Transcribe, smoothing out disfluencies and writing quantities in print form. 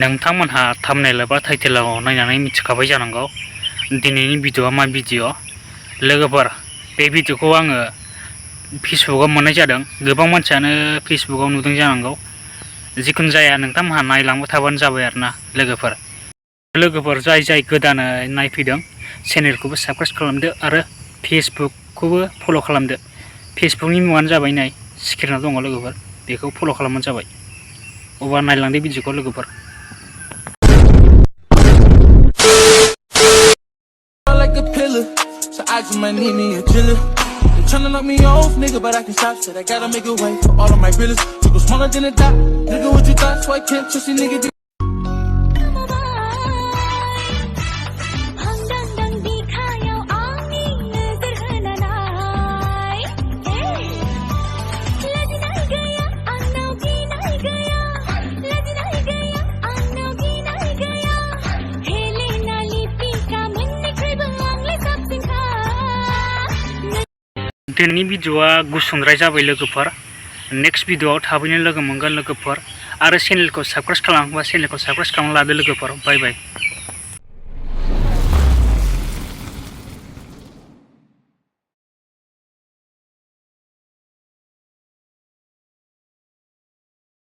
नोंथांमोनहा थाम्बनेल एबा टाइटेलाव नायनानै मिथिखाबाय जानांगौ दिनैनि भिडिअआ मा भिडिअ। लोगोफोर बे भिडिअखौ आङो फेसबुकआव मोननाय जादों। गोबां मानसियानो फेसबुकआव नुदों जानांगौ। जिखुनु जाया नोंथांमोनहा नायलांबाय थाबानो जाबाय आरोना लोगोफोर जाय गोदानै नायफैदों चेनेलखौबो साबस्क्राइब खालामदो आरो फेसबुकखौबो फल' खालामदो। फेसबुकनि मुङानो जाबाय नै स्क्रिनाव दङ लोगोफोर, बेखौ फल' खालामबानो जाबाय। अब्ला नायलांदो भिडिअखौ लोगोफोर। Like a pillar, so I just might need me a chiller. They tryna knock me off, nigga, but I can stop. Said I gotta make a way for all of my billers. You go smaller than a dot, nigga. What you thought? So I can't trust you, nigga. दिनैनि भिडिअआ गुसुंद्राय जाबाय लोगोफोर। Next भिडिअआव थाबैनो लोगो मोनगोन लोगोफोर। आरो चेनेलखौ subscribe खालामाखैबा चेनेलखौ subscribe खालामना लादो लोगोफोर। बाय बाय।